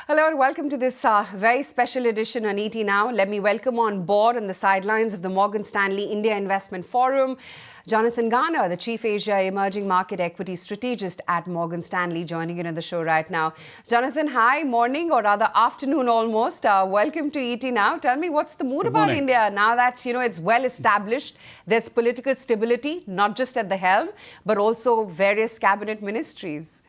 Hello and welcome to this very special edition on ET Now. Let me welcome on board on the sidelines of the Morgan Stanley India Investment Forum, Jonathan Garner, the Chief Asia Emerging Market Equity Strategist at Morgan Stanley, joining in on the show right now. Jonathan, hi, morning or rather afternoon almost. Welcome to ET Now. Tell me, what's the mood about India now that, it's well established? There's political stability, not just at the helm, but also various cabinet ministries.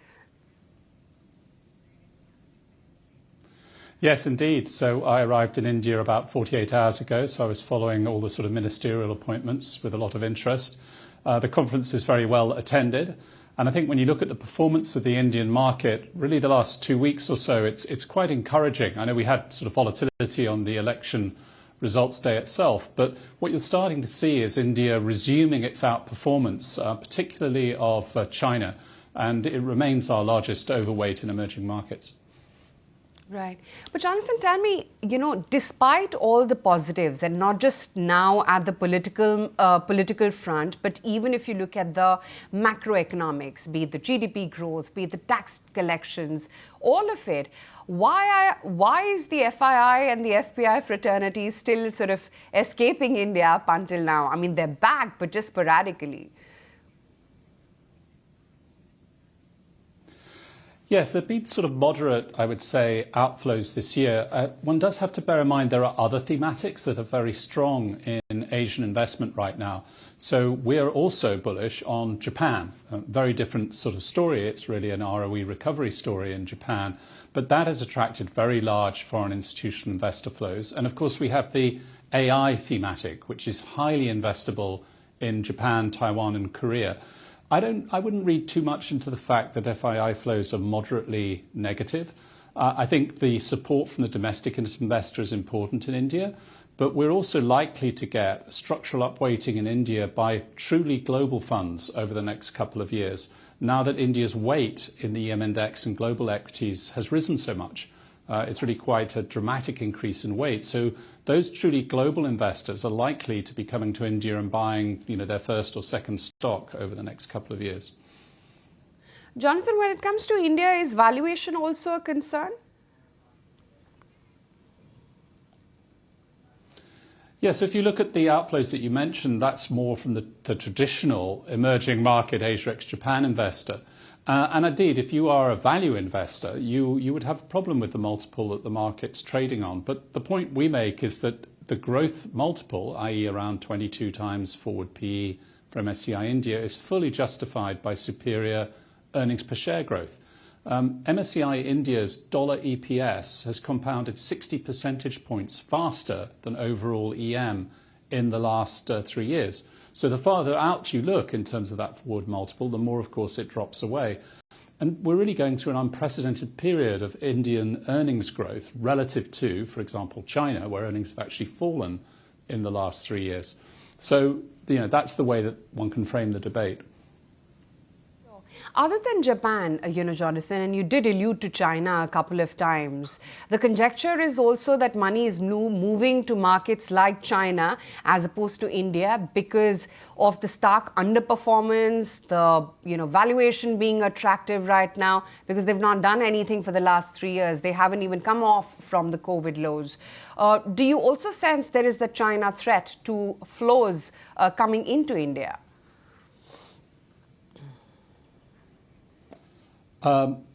Yes, indeed. So I arrived in India about 48 hours ago, so I was following all the sort of ministerial appointments with a lot of interest. The conference is very well attended, and I think when you look at the performance of the Indian market, really the last 2 weeks or so, it's quite encouraging. I know we had sort of volatility on the election results day itself, but what you're starting to see is India resuming its outperformance, particularly of China, and it remains our largest overweight in emerging markets. Right. But Jonathan, tell me, despite all the positives, and not just now at the political front, but even if you look at the macroeconomics, be it the GDP growth, be it the tax collections, all of it, why is the FII and the FPI fraternity still sort of escaping India up until now? I mean, they're back, but just sporadically. Yes, there have been sort of moderate, I would say, outflows this year. One does have to bear in mind there are other thematics that are very strong in Asian investment right now. So we're also bullish on Japan. A very different sort of story. It's really an ROE recovery story in Japan. But that has attracted very large foreign institutional investor flows. And of course, we have the AI thematic, which is highly investable in Japan, Taiwan, and Korea. I wouldn't read too much into the fact that FII flows are moderately negative. I think the support from the domestic investor is important in India, but we're also likely to get structural upweighting in India by truly global funds over the next couple of years, now that India's weight in the EM index and global equities has risen so much. It's really quite a dramatic increase in weight. So those truly global investors are likely to be coming to India and buying, their first or second stock over the next couple of years. Jonathan, when it comes to India, is valuation also a concern? Yes, if you look at the outflows that you mentioned, that's more from the traditional emerging market Asia ex-Japan investor. And indeed, if you are a value investor, you would have a problem with the multiple that the market's trading on. But the point we make is that the growth multiple, i.e. around 22 times forward PE for MSCI India, is fully justified by superior earnings per share growth. MSCI India's dollar EPS has compounded 60 percentage points faster than overall EM in the last 3 years. So the farther out you look in terms of that forward multiple, the more, of course, it drops away. And we're really going through an unprecedented period of Indian earnings growth relative to, for example, China, where earnings have actually fallen in the last 3 years. So, that's the way that one can frame the debate. Other than Japan, Jonathan, and you did allude to China a couple of times, the conjecture is also that money is moving to markets like China as opposed to India because of the stark underperformance, the valuation being attractive right now because they've not done anything for the last 3 years. They haven't even come off from the COVID lows. Do you also sense there is the China threat to flows coming into India?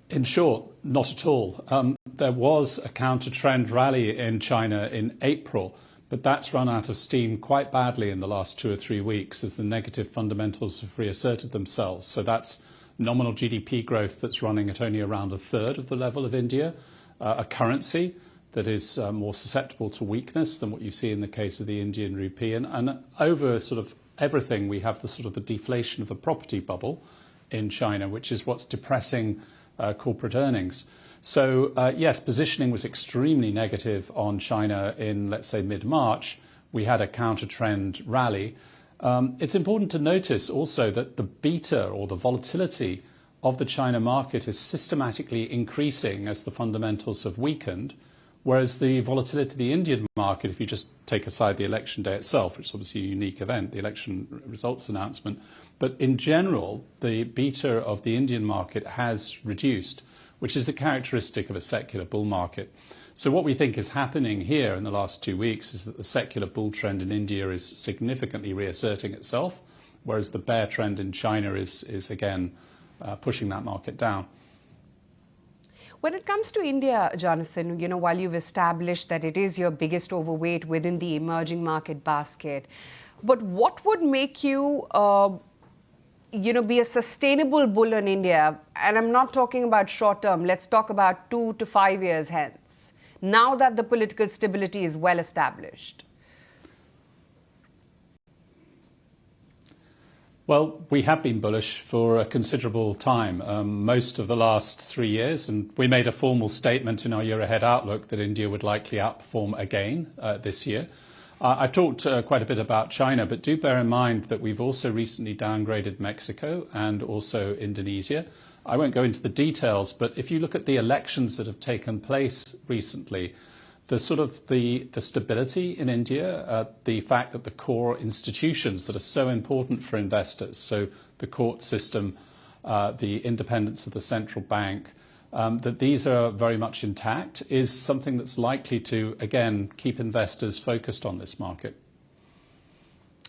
In short, not at all. There was a counter-trend rally in China in April, but that's run out of steam quite badly in the last 2 or 3 weeks as the negative fundamentals have reasserted themselves. So that's nominal GDP growth that's running at only around a third of the level of India, a currency that is more susceptible to weakness than what you see in the case of the Indian rupee. And over sort of everything, we have the deflation of the property bubble in China, which is what's depressing corporate earnings. So, yes, positioning was extremely negative on China in, let's say, mid-March. We had a counter-trend rally. It's important to notice also that the beta or the volatility of the China market is systematically increasing as the fundamentals have weakened, whereas the volatility of the Indian market, if you just take aside the election day itself, which is obviously a unique event, the election results announcement, but in general, the beta of the Indian market has reduced, which is the characteristic of a secular bull market. So what we think is happening here in the last 2 weeks is that the secular bull trend in India is significantly reasserting itself, whereas the bear trend in China is again pushing that market down. When it comes to India, Jonathan, while you've established that it is your biggest overweight within the emerging market basket, but what would make you, be a sustainable bull in India? And I'm not talking about short term. Let's talk about 2 to 5 years hence, now that the political stability is well established. Well, we have been bullish for a considerable time, most of the last 3 years, and we made a formal statement in our year-ahead outlook that India would likely outperform again this year. I've talked quite a bit about China, but do bear in mind that we've also recently downgraded Mexico and also Indonesia. I won't go into the details, but if you look at the elections that have taken place recently, the stability in India, the fact that the core institutions that are so important for investors, so the court system, the independence of the central bank, that these are very much intact, is something that's likely to, again, keep investors focused on this market.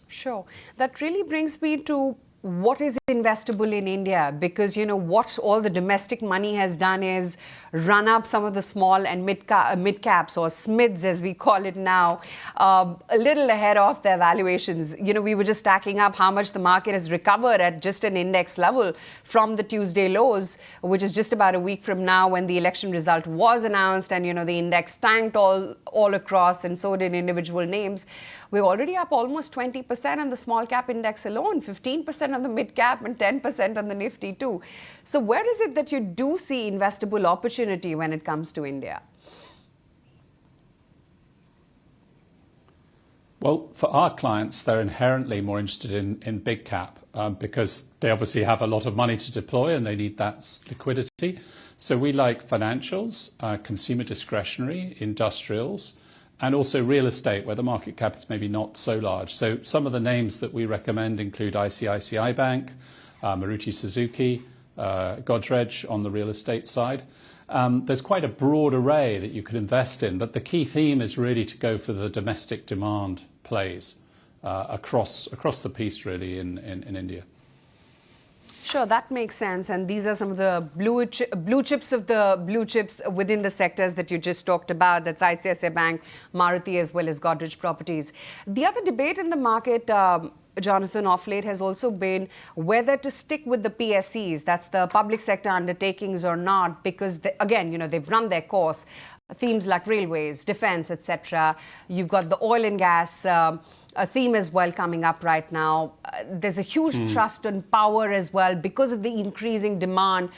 Sure. That really brings me to what is investable in India, because what all the domestic money has done is run up some of the small and mid caps, or SMIDs as we call it now, a little ahead of their valuations. We were just stacking up how much the market has recovered at just an index level from the Tuesday lows, which is just about a week from now when the election result was announced, and the index tanked all across, and so did individual names. We're already up almost 20% on the small cap index alone, 15% on the mid cap, and 10% on the Nifty too. So where is it that you do see investable opportunity when it comes to India? Well, for our clients, they're inherently more interested in big cap because they obviously have a lot of money to deploy and they need that liquidity. So we like financials, consumer discretionary, industrials, and also real estate, where the market cap is maybe not so large. So some of the names that we recommend include ICICI Bank, Maruti Suzuki, Godrej on the real estate side. There's quite a broad array that you could invest in, but the key theme is really to go for the domestic demand plays across the piece, really, in India. Sure, that makes sense. And these are some of the blue chips of the blue chips within the sectors that you just talked about. That's ICICI Bank, Maruti, as well as Godrej Properties. The other debate in the market, Jonathan, of late has also been whether to stick with the PSUs, that's the public sector undertakings, or not, because again, they've run their course. Themes like railways, defense, etc. You've got the oil and gas a theme as well coming up right now. There's a huge thrust on power as well because of the increasing demand,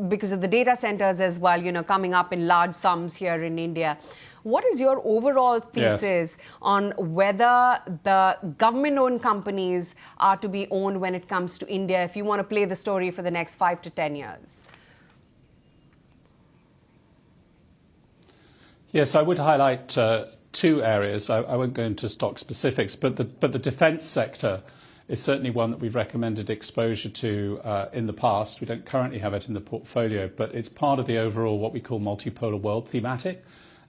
because of the data centers as well, coming up in large sums here in India. What is your overall thesis on whether the government-owned companies are to be owned when it comes to India, if you want to play the story for the next 5 to 10 years? Yes, I would highlight two areas. I won't go into stock specifics, but the defence sector is certainly one that we've recommended exposure to in the past. We don't currently have it in the portfolio, but it's part of the overall what we call multipolar world thematic.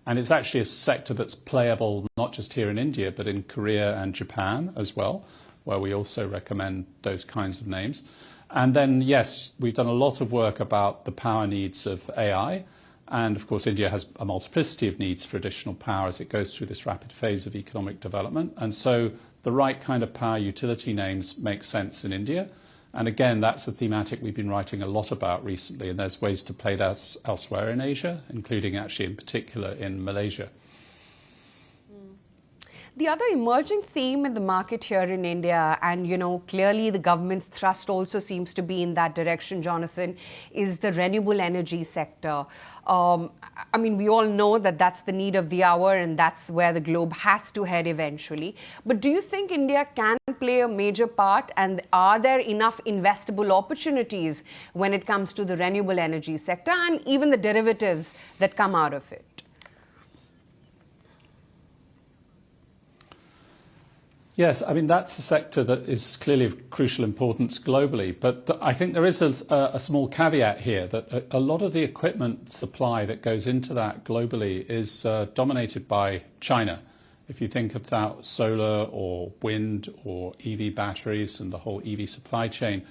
And it's actually a sector that's playable not just here in India, but in Korea and Japan as well, where we also recommend those kinds of names. And then, yes, we've done a lot of work about the power needs of AI. And of course, India has a multiplicity of needs for additional power as it goes through this rapid phase of economic development. And so the right kind of power utility names make sense in India. And again, that's a thematic we've been writing a lot about recently. And there's ways to play that elsewhere in Asia, including actually in particular in Malaysia. The other emerging theme in the market here in India, and clearly the government's thrust also seems to be in that direction, Jonathan, is the renewable energy sector. I mean, we all know that that's the need of the hour and that's where the globe has to head eventually. But do you think India can play a major part, and are there enough investable opportunities when it comes to the renewable energy sector and even the derivatives that come out of it? Yes, I mean, that's a sector that is clearly of crucial importance globally. But I think there is a small caveat here that a lot of the equipment supply that goes into that globally is dominated by China. If you think about solar or wind or EV batteries and the whole EV supply chain.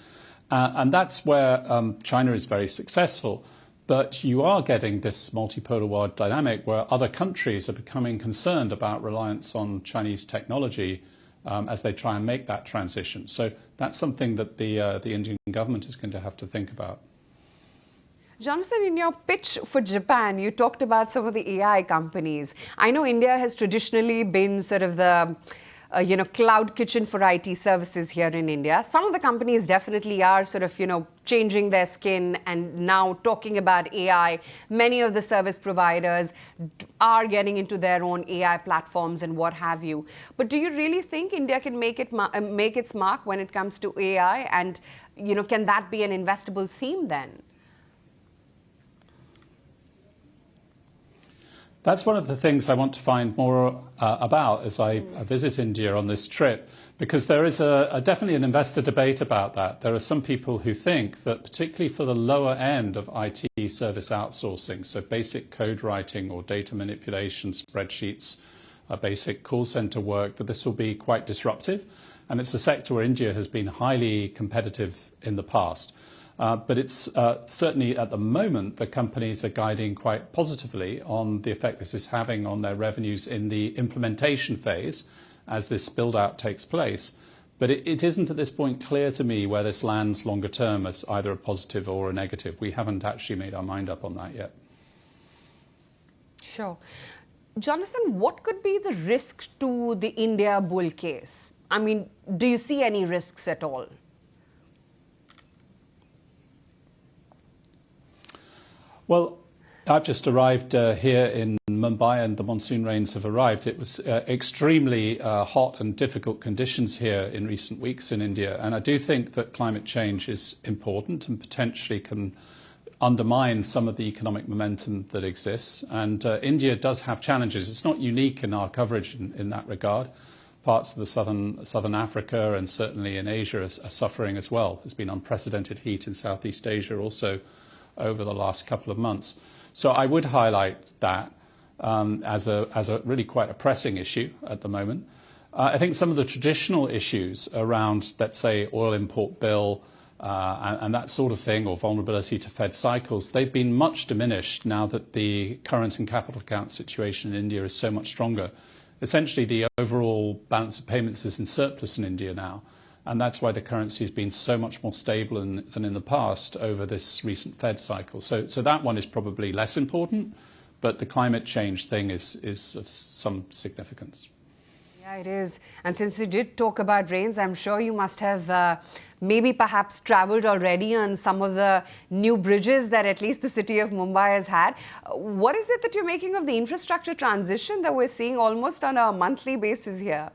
And that's where China is very successful. But you are getting this multipolar world dynamic where other countries are becoming concerned about reliance on Chinese technology as they try and make that transition. So that's something that the Indian government is going to have to think about. Jonathan, in your pitch for Japan, you talked about some of the AI companies. I know India has traditionally been sort of the cloud kitchen for IT services here in India. Some of the companies definitely are sort of, changing their skin and now talking about AI. Many of the service providers are getting into their own AI platforms and what have you. But do you really think India can make its mark when it comes to AI? And, can that be an investable theme then? That's one of the things I want to find more about as I visit India on this trip, because there is definitely an investor debate about that. There are some people who think that particularly for the lower end of IT service outsourcing, so basic code writing or data manipulation, spreadsheets, basic call center work, that this will be quite disruptive. And it's a sector where India has been highly competitive in the past. But it's certainly at the moment the companies are guiding quite positively on the effect this is having on their revenues in the implementation phase as this build-out takes place. But it isn't at this point clear to me where this lands longer term as either a positive or a negative. We haven't actually made our mind up on that yet. Sure. Jonathan, what could be the risks to the India bull case? I mean, do you see any risks at all? Well, I've just arrived here in Mumbai and the monsoon rains have arrived. It was extremely hot and difficult conditions here in recent weeks in India. And I do think that climate change is important and potentially can undermine some of the economic momentum that exists. And India does have challenges. It's not unique in our coverage in that regard. Parts of the southern Africa and certainly in Asia are suffering as well. There's been unprecedented heat in Southeast Asia also over the last couple of months. So I would highlight that as a really quite a pressing issue at the moment. I think some of the traditional issues around, let's say, oil import bill and that sort of thing, or vulnerability to Fed cycles, they've been much diminished now that the current and capital account situation in India is so much stronger. Essentially, the overall balance of payments is in surplus in India now. And that's why the currency has been so much more stable than in the past over this recent Fed cycle. So that one is probably less important, but the climate change thing is of some significance. Yeah, it is. And since you did talk about rains, I'm sure you must have maybe perhaps traveled already on some of the new bridges that at least the city of Mumbai has had. What is it that you're making of the infrastructure transition that we're seeing almost on a monthly basis here?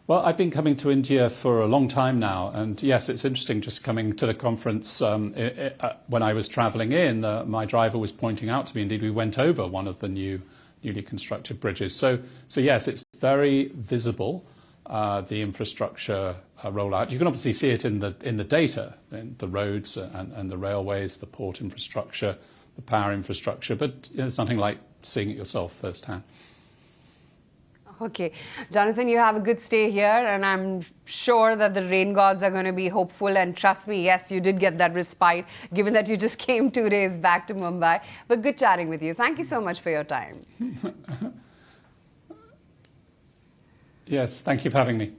Well, I've been coming to India for a long time now, and yes, it's interesting just coming to the conference. When I was travelling in, my driver was pointing out to me, indeed, we went over one of the newly constructed bridges. So yes, it's very visible, the infrastructure rollout. You can obviously see it in the data, in the roads and the railways, the port infrastructure, the power infrastructure, but there's nothing like seeing it yourself firsthand. Okay. Jonathan, you have a good stay here, and I'm sure that the rain gods are going to be hopeful. And trust me, yes, you did get that respite, given that you just came 2 days back to Mumbai. But good chatting with you. Thank you so much for your time. Yes, thank you for having me.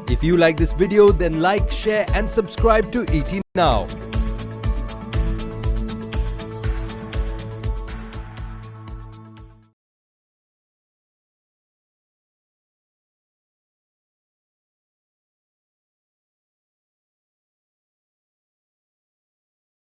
If you like this video, then like, share and subscribe to ET Now.